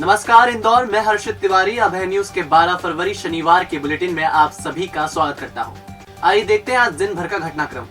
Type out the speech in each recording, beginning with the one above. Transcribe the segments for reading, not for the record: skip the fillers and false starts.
नमस्कार इंदौर, मैं हर्षित तिवारी अभय न्यूज के 12 फरवरी शनिवार के बुलेटिन में आप सभी का स्वागत करता हूं। आइए देखते हैं आज दिन भर का घटनाक्रम।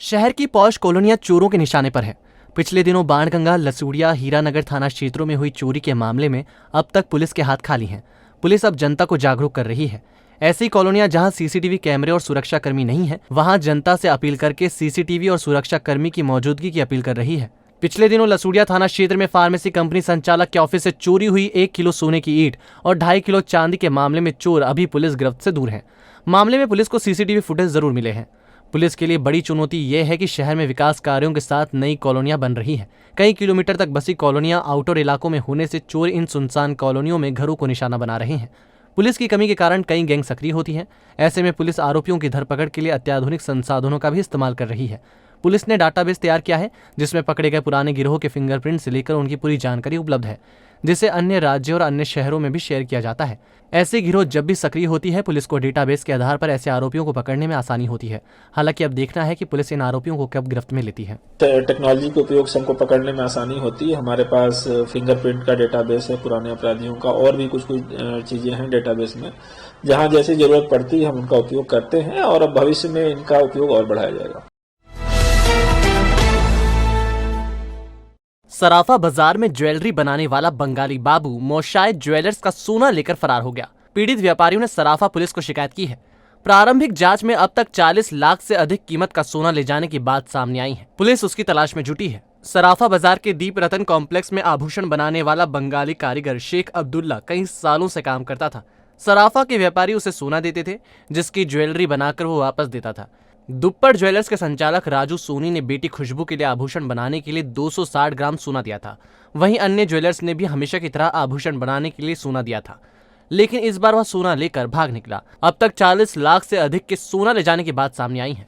शहर की पॉश कॉलोनियां चोरों के निशाने पर है। पिछले दिनों बाणगंगा, लसूड़िया, हीरानगर थाना क्षेत्रों में हुई चोरी के मामले में अब तक पुलिस के हाथ खाली हैं। पुलिस अब जनता को जागरूक कर रही है। ऐसी कॉलोनियां जहां सीसीटीवी कैमरे और सुरक्षाकर्मी नहीं है, वहां जनता से अपील करके सीसीटीवी और सुरक्षाकर्मी की मौजूदगी की अपील कर रही है। पिछले दिनों लसूड़िया थाना क्षेत्र में फार्मेसी कंपनी संचालक के ऑफिस से चोरी हुई 1 किलो सोने की ईंट और 2.5 किलो चांदी के मामले में चोर अभी पुलिस गिरफ्त से दूर हैं। मामले में पुलिस को सीसीटीवी फुटेज जरूर मिले हैं। पुलिस के लिए बड़ी चुनौती ये है कि शहर में विकास कार्यों के साथ नई कॉलोनियां बन रही हैं। कई किलोमीटर तक बसी कॉलोनियां आउटर इलाकों में होने से चोर इन सुनसान कॉलोनियों में घरों को निशाना बना रहे हैं। पुलिस की कमी के कारण कई गैंग सक्रिय होती हैं। ऐसे में पुलिस आरोपियों की धरपकड़ के लिए अत्याधुनिक संसाधनों का भी इस्तेमाल कर रही है। पुलिस ने डाटाबेस तैयार किया है जिसमें पकड़े गए पुराने गिरोह के फिंगरप्रिंट से लेकर उनकी पूरी जानकारी उपलब्ध है, जिसे अन्य राज्यों और अन्य शहरों में भी शेयर किया जाता है। ऐसे गिरोह जब भी सक्रिय होती है, पुलिस को डेटाबेस के आधार पर ऐसे आरोपियों को पकड़ने में आसानी होती है। हालांकि अब देखना है कि पुलिस इन आरोपियों को कब गिरफ्त में लेती है। टेक्नोलॉजी के उपयोग से हमको पकड़ने में आसानी होती है। हमारे पास फिंगरप्रिंट का डेटाबेस है, पुराने अपराधियों का, और भी कुछ चीजें हैं डेटाबेस में। जहां जैसी जरूरत पड़ती है हम उनका उपयोग करते हैं और अब भविष्य में इनका उपयोग और बढ़ाया जाएगा। सराफा बाजार में ज्वेलरी बनाने वाला बंगाली बाबू मोशाय ज्वेलर्स का सोना लेकर फरार हो गया। पीड़ित व्यापारियों ने सराफा पुलिस को शिकायत की है। प्रारंभिक जांच में अब तक 40 लाख से अधिक कीमत का सोना ले जाने की बात सामने आई है। पुलिस उसकी तलाश में जुटी है। सराफा बाजार के दीप रतन कॉम्प्लेक्स में आभूषण बनाने वाला बंगाली कारीगर शेख अब्दुल्ला कई सालों से काम करता था। सराफा के व्यापारी उसे सोना देते थे, जिसकी ज्वेलरी बनाकर वो वापस देता था। दुप्पड़ ज्वेलर्स के संचालक राजू सोनी ने बेटी खुशबू के लिए आभूषण बनाने के लिए 260 ग्राम सोना दिया था। वहीं अन्य ज्वेलर्स ने भी हमेशा की तरह आभूषण बनाने के लिए सोना दिया था, लेकिन इस बार वह सोना लेकर भाग निकला। अब तक 40 लाख से अधिक के सोना ले जाने की बात सामने आई है।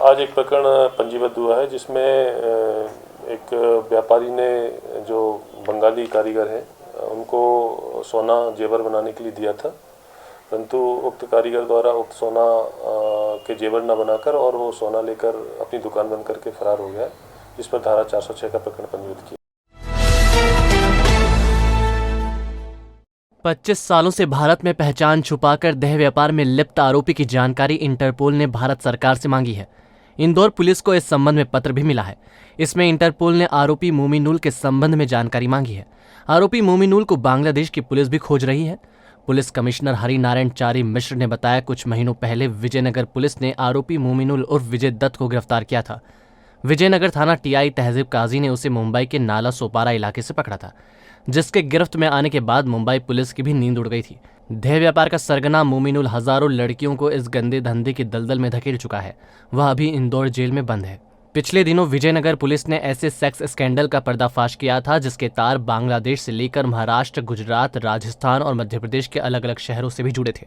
आज एक प्रकरण पंजीबद्ध हुआ है जिसमें एक व्यापारी ने, जो बंगाली कारीगर है, उनको सोना जेवर बनाने के लिए दिया था, परंतु उक्त कारीगर द्वारा उक्त सोना के जेवर न बनाकर और वो सोना लेकर अपनी दुकान बंद करके फरार हो गया, जिस पर धारा 406 का प्रकरण पंजीबद्ध किया। 25 सालों से भारत में पहचान छुपाकर देह व्यापार में लिप्त आरोपी की जानकारी इंटरपोल ने भारत सरकार से मांगी है। इंदौर पुलिस को इस संबंध में पत्र भी मिला है। इसमें इंटरपोल ने आरोपी मोमिनुल के संबंध में जानकारी मांगी है। आरोपी मोमिनुल को बांग्लादेश की पुलिस भी खोज रही है। पुलिस कमिश्नर हरिनारायण चारी मिश्र ने बताया, कुछ महीनों पहले विजयनगर पुलिस ने आरोपी मोमिनुल उर्फ विजय दत्त को गिरफ्तार किया था। विजयनगर थाना टीआई तहजीब काजी ने उसे मुंबई के नाला सोपारा इलाके से पकड़ा था, जिसके गिरफ्त में आने के बाद मुंबई पुलिस की भी नींद उड़ गई थी। देह व्यापार का सरगना मोमिनुल हजारों लड़कियों को इस गंदे धंधे की दलदल में धकेल चुका है। वह अभी इंदौर जेल में बंद है। पिछले दिनों विजयनगर पुलिस ने ऐसे सेक्स स्कैंडल का पर्दाफाश किया था जिसके तार बांग्लादेश से लेकर महाराष्ट्र, गुजरात, राजस्थान और मध्य प्रदेश के अलग अलग शहरों से भी जुड़े थे।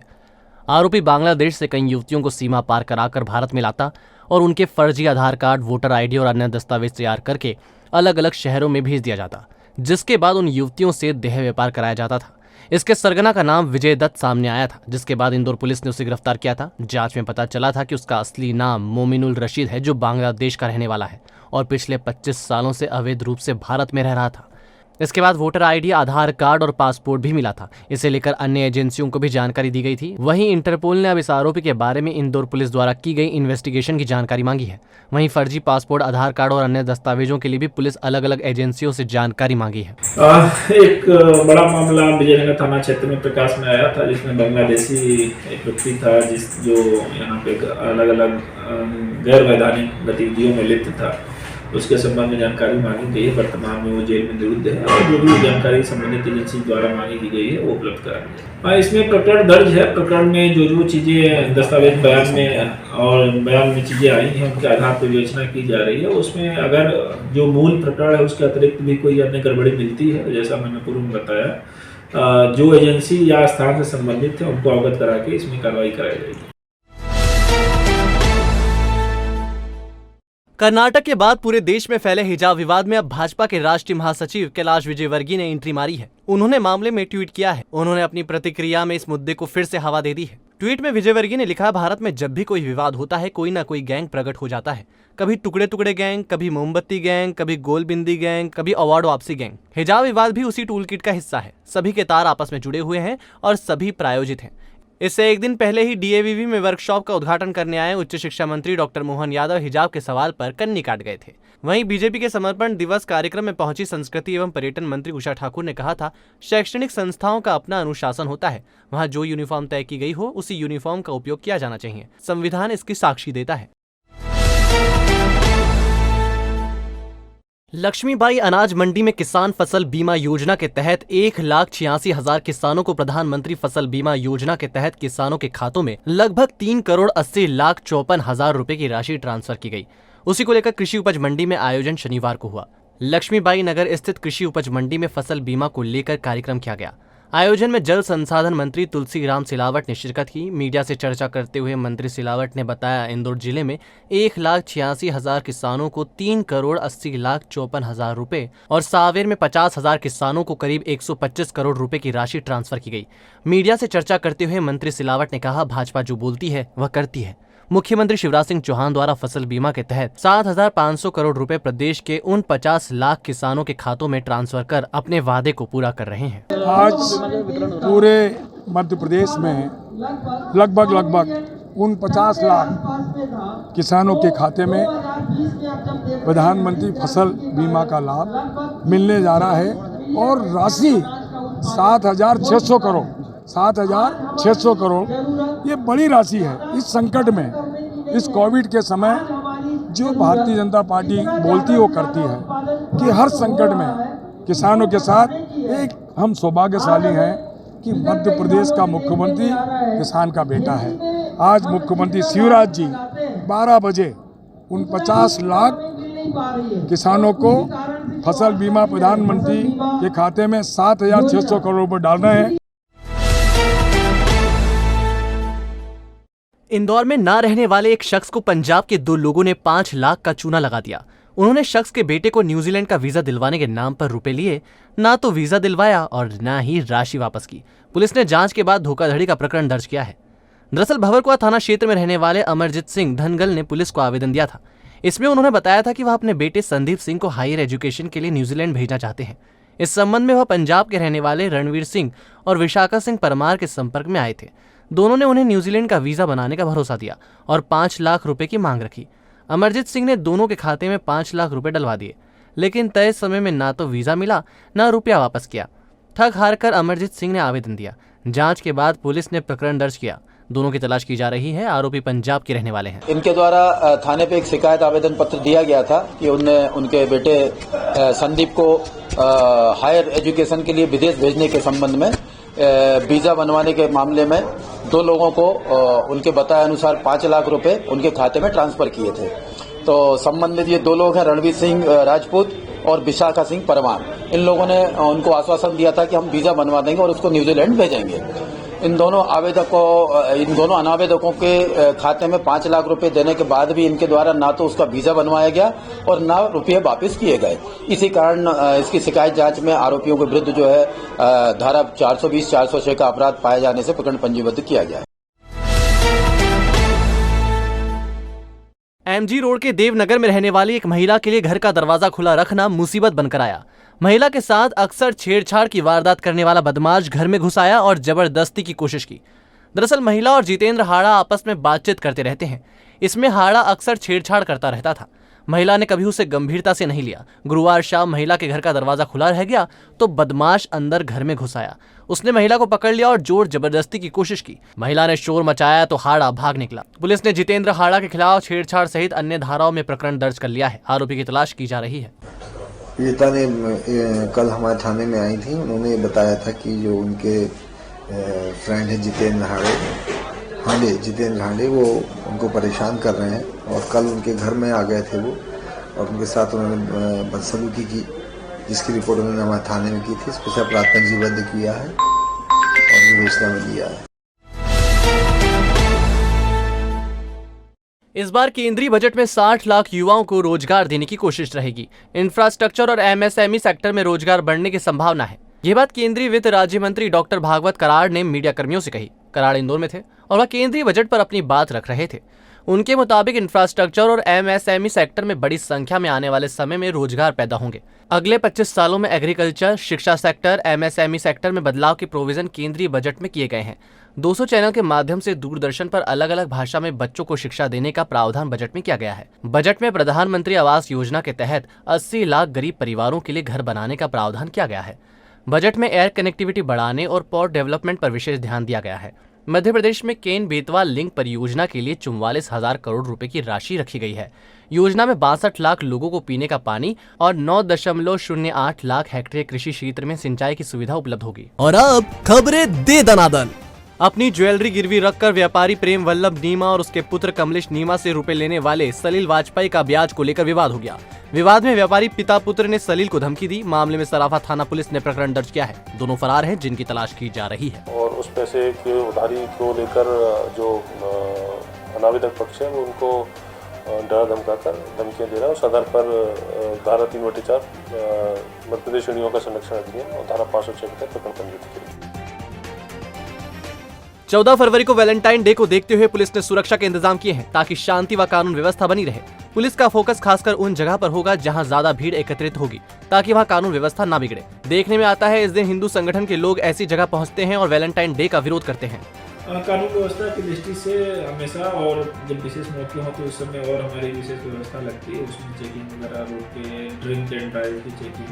आरोपी बांग्लादेश से कई युवतियों को सीमा पार कराकर भारत में लाता और उनके फर्जी आधार कार्ड, वोटर आईडी और अन्य दस्तावेज तैयार करके अलग अलग शहरों में भेज दिया जाता, जिसके बाद उन युवतियों से देह व्यापार कराया जाता था। इसके सरगना का नाम विजय दत्त सामने आया था, जिसके बाद इंदौर पुलिस ने उसे गिरफ्तार किया था। जांच में पता चला था कि उसका असली नाम मोमिनुल रशीद है, जो बांग्लादेश का रहने वाला है और पिछले 25 सालों से अवैध रूप से भारत में रह रहा था। इसके बाद वोटर आईडी, आधार कार्ड और पासपोर्ट भी मिला था। इसे लेकर अन्य एजेंसियों को भी जानकारी दी गई थी। वहीं इंटरपोल ने अब इस आरोपी के बारे में इंदौर पुलिस द्वारा की गई इन्वेस्टिगेशन की जानकारी मांगी है। वहीं फर्जी पासपोर्ट, आधार कार्ड और अन्य दस्तावेजों के लिए भी पुलिस अलग अलग एजेंसियों से जानकारी मांगी है। एक बड़ा मामला विजयनगर थाना क्षेत्र में प्रकाश में आया था, जिसमें बांग्लादेशी एक व्यक्ति था जो यहाँ पे अलग अलग गैर वैधानिक गतिविधियों में लिप्त था। उसके संबंध में जानकारी मांगी गई है। वर्तमान में वो जेल में निरुद्ध है और जो भी जानकारी संबंधित एजेंसी द्वारा मांगी की गई है वो उपलब्ध करा दी है। इसमें प्रकरण दर्ज है। प्रकरण में जो चीज़ें दस्तावेज बयान में चीज़ें आई हैं उनके आधार पर विवेचना की जा रही है। उसमें अगर जो मूल प्रकरण है उसके अतिरिक्त भी कोई अन्य गड़बड़ी मिलती है, जैसा मैंने पूर्व में बताया, जो एजेंसी या स्थान से संबंधित है उनको अवगत करा के इसमें कार्रवाई कराई जाएगी। कर्नाटक के बाद पूरे देश में फैले हिजाब विवाद में अब भाजपा के राष्ट्रीय महासचिव कैलाश विजयवर्गीय ने एंट्री मारी है। उन्होंने मामले में ट्वीट किया है। उन्होंने अपनी प्रतिक्रिया में इस मुद्दे को फिर से हवा दे दी है। ट्वीट में विजयवर्गीय ने लिखा, भारत में जब भी कोई विवाद होता है कोई ना कोई गैंग प्रकट हो जाता है। कभी टुकड़े टुकड़े गैंग, कभी मोमबत्ती गैंग, कभी गोलबिंदी गैंग, कभी अवार्ड वापसी गैंग। हिजाब विवाद भी उसी टूल किट का हिस्सा है। सभी के तार आपस में जुड़े हुए हैं और सभी प्रायोजित हैं। इससे एक दिन पहले ही डीएवीवी में वर्कशॉप का उद्घाटन करने आए उच्च शिक्षा मंत्री डॉक्टर मोहन यादव हिजाब के सवाल पर कन्नी काट गए थे। वहीं बीजेपी के समर्पण दिवस कार्यक्रम में पहुंची संस्कृति एवं पर्यटन मंत्री उषा ठाकुर ने कहा था, शैक्षणिक संस्थाओं का अपना अनुशासन होता है, वहां जो यूनिफॉर्म तय की गई हो उसी यूनिफॉर्म का उपयोग किया जाना चाहिए। संविधान इसकी साक्षी देता है। लक्ष्मीबाई अनाज मंडी में किसान फसल बीमा योजना के तहत 1,86,000 किसानों को प्रधानमंत्री फसल बीमा योजना के तहत किसानों के खातों में लगभग 3,80,54,000 रुपए की राशि ट्रांसफर की गई। उसी को लेकर कृषि उपज मंडी में आयोजन शनिवार को हुआ। लक्ष्मीबाई नगर स्थित कृषि उपज मंडी में फसल बीमा को लेकर कार्यक्रम किया गया। आयोजन में जल संसाधन मंत्री तुलसीराम सिलावट ने शिरकत की। मीडिया से चर्चा करते हुए मंत्री सिलावट ने बताया, इंदौर जिले में 1,86,000 किसानों को 3,80,54,000 रुपए और सावेर में 50,000 किसानों को करीब 125 करोड़ रुपए की राशि ट्रांसफर की गई। मीडिया से चर्चा करते हुए मंत्री सिलावट ने कहा, भाजपा जो बोलती है वह करती है। मुख्यमंत्री शिवराज सिंह चौहान द्वारा फसल बीमा के तहत 7,500 करोड़ रुपए प्रदेश के उन 50 लाख किसानों के खातों में ट्रांसफर कर अपने वादे को पूरा कर रहे हैं। आज पूरे मध्य प्रदेश में लगभग 50 लाख किसानों के खाते में प्रधानमंत्री फसल बीमा का लाभ मिलने जा रहा है और राशि 7,600 करोड़ ये बड़ी राशि है। इस संकट में, इस कोविड के समय जो भारतीय जनता पार्टी बोलती वो करती है कि हर संकट में किसानों के साथ एक हम सौभाग्यशाली हैं कि मध्य प्रदेश का मुख्यमंत्री किसान का बेटा है। आज मुख्यमंत्री शिवराज जी 12 बजे उन 50 लाख किसानों को फसल बीमा प्रधानमंत्री के खाते में 7,600 करोड़ रुपये डाल रहे हैं। इंदौर में ना रहने वाले एक शख्स को पंजाब के 2 लोगों ने 5 लाख का चूना लगा दिया। उन्होंने शख्स के बेटे को न्यूजीलैंड का वीजा दिलवाने के नाम पर रुपए लिए, ना तो वीजा दिलवाया और ना ही राशि वापस की। पुलिस ने जांच के बाद धोखाधड़ी का प्रकरण दर्ज किया है। दरअसल भंवरकुआ थाना क्षेत्र में रहने वाले अमरजीत सिंह धनगल ने पुलिस को आवेदन दिया था। इसमें उन्होंने बताया था कि वह अपने बेटे संदीप सिंह को हायर एजुकेशन के लिए न्यूजीलैंड भेजना चाहते हैं। इस संबंध में वह पंजाब के रहने वाले रणवीर सिंह और विशाखा सिंह परमार के संपर्क में आए थे। दोनों ने उन्हें न्यूजीलैंड का वीजा बनाने का भरोसा दिया और 5 लाख रुपए की मांग रखी। अमरजीत सिंह ने दोनों के खाते में 5 लाख रुपए डलवा दिए, लेकिन तय समय में ना तो वीजा मिला ना रुपया वापस किया। थक हार कर अमरजीत सिंह ने आवेदन दिया। जांच के बाद पुलिस ने प्रकरण दर्ज किया। दोनों की तलाश की जा रही है। आरोपी पंजाब के रहने वाले हैं। इनके द्वारा थाने पे एक शिकायत आवेदन पत्र दिया गया था कि उनके बेटे संदीप को हायर एजुकेशन के लिए विदेश भेजने के संबंध में वीजा बनवाने के मामले में 2 लोगों को उनके बताए अनुसार 5 लाख रुपए उनके खाते में ट्रांसफर किए थे। तो संबंधित ये 2 लोग हैं, रणवीर सिंह राजपूत और विशाखा सिंह परमार। इन लोगों ने उनको आश्वासन दिया था कि हम वीजा बनवा देंगे और उसको न्यूजीलैंड भेजेंगे। इन दोनों अनावेदकों के खाते में 5 लाख रुपए देने के बाद भी इनके द्वारा ना तो उसका वीजा बनवाया गया और ना रुपये वापस किए गए। इसी कारण इसकी शिकायत जांच में आरोपियों के विरुद्ध जो है धारा 420, 406 का अपराध पाए जाने से प्रकरण पंजीबद्ध किया गया है। एमजी रोड के देवनगर में रहने वाली एक महिला के लिए घर का दरवाजा खुला रखना मुसीबत बनकर आया। महिला के साथ अक्सर छेड़छाड़ की वारदात करने वाला बदमाश घर में घुस आया और जबरदस्ती की कोशिश की। दरअसल महिला और जितेंद्र हाड़ा आपस में बातचीत करते रहते हैं। इसमें हाड़ा अक्सर छेड़छाड़ करता रहता था। महिला ने कभी उसे गंभीरता से नहीं लिया। गुरुवार शाम महिला के घर का दरवाजा खुला रह गया तो बदमाश अंदर घर में घुस आया। उसने महिला को पकड़ लिया और जोर जबरदस्ती की कोशिश की। महिला ने शोर मचाया तो हाड़ा भाग निकला। पुलिस ने जितेंद्र हाड़ा के खिलाफ छेड़छाड़ सहित अन्य धाराओं में प्रकरण दर्ज कर लिया है। आरोपी की तलाश की जा रही है। पीड़िता ने कल हमारे थाने में आई थी। उन्होंने बताया था कि जो उनके फ्रेंड है जितेंद्र हांडे वो उनको परेशान कर रहे हैं और कल उनके घर में आ गए थे वो और उनके साथ उन्होंने बदसलूकी की, जिसकी रिपोर्ट उन्होंने हमारे थाने में की थी। इस पर से अपराध पंजीबद्ध किया है और विवेचना में लिया है। इस बार केंद्रीय बजट में 60 लाख युवाओं को रोजगार देने की कोशिश रहेगी। इंफ्रास्ट्रक्चर और एमएसएमई सेक्टर में रोजगार बढ़ने की संभावना है। ये बात केंद्रीय वित्त राज्य मंत्री डॉक्टर भागवत कराड़ ने मीडिया कर्मियों से कही। कराड़ इंदौर में थे और वह केंद्रीय बजट पर अपनी बात रख रहे थे। उनके मुताबिक इंफ्रास्ट्रक्चर और एमएसएमई सेक्टर में बड़ी संख्या में आने वाले समय में रोजगार पैदा होंगे। अगले 25 सालों में एग्रीकल्चर, शिक्षा सेक्टर, एमएसएमई सेक्टर में बदलाव के प्रोविजन केंद्रीय बजट में किए गए हैं। 200 चैनल के माध्यम से दूरदर्शन पर अलग अलग भाषा में बच्चों को शिक्षा देने का प्रावधान बजट में किया गया है। बजट में प्रधानमंत्री आवास योजना के तहत 80 लाख गरीब परिवारों के लिए घर बनाने का प्रावधान किया गया है। बजट में एयर कनेक्टिविटी बढ़ाने और पोर्ट डेवलपमेंट पर विशेष ध्यान दिया गया है। मध्य प्रदेश में केन बेतवा लिंक परियोजना के लिए 44,000 करोड़ रुपए की राशि रखी गई है। योजना में 62 लाख लोगों को पीने का पानी और 9.08 लाख हेक्टेयर कृषि क्षेत्र में सिंचाई की सुविधा उपलब्ध होगी। और अब खबरें दे दनादन। अपनी ज्वेलरी गिरवी रखकर व्यापारी प्रेम वल्लभ नीमा और उसके पुत्र कमलेश नीमा से रुपए लेने वाले सलील वाजपेयी का ब्याज को लेकर विवाद हो गया। विवाद में व्यापारी पिता पुत्र ने सलील को धमकी दी। मामले में सराफा थाना पुलिस ने प्रकरण दर्ज किया है। दोनों फरार हैं, जिनकी तलाश की जा रही है। और उस पैसे की उधारी को लेकर जो अनावेदक पक्ष है वो उनको डरा धमकाकर धमकियां दे रहा है। उस आधार पर धारा 3/4 मध्य प्रदेश यूनियन का संरक्षण अधिनियम और धारा 506 के तहत प्रकरण पंजीकृत किया। 14 फरवरी को वैलेंटाइन डे को देखते हुए पुलिस ने सुरक्षा के इंतजाम किए हैं ताकि शांति व कानून व्यवस्था बनी रहे। पुलिस का फोकस खासकर उन जगह पर होगा जहां ज्यादा भीड़ एकत्रित होगी ताकि वहां कानून व्यवस्था ना बिगड़े। देखने में आता है इस दिन हिंदू संगठन के लोग ऐसी जगह पहुंचते हैं और वैलेंटाइन डे का विरोध करते हैं। कानून व्यवस्था की दृष्टि से हमेशा और जब विशेष मौके होते उस समय और हमारी विशेष व्यवस्था लगती है। उसमें चेकिंग वगैरह, रोड पे ड्रिंक एंड ड्राइव की चेकिंग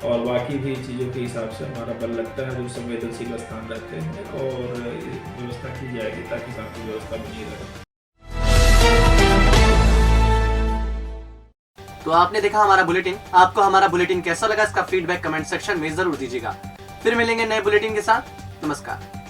और बाकी भी चीज़ों के हिसाब से हमारा बल लगता है जो संवेदनशील स्थान रहते हैं और व्यवस्था की जाएगी ताकि शांति व्यवस्था बनी रहे। तो आपने देखा हमारा बुलेटिन। आपको हमारा बुलेटिन कैसा लगा, इसका फीडबैक कमेंट सेक्शन में जरूर दीजिएगा। फिर मिलेंगे नए बुलेटिन के साथ। नमस्कार।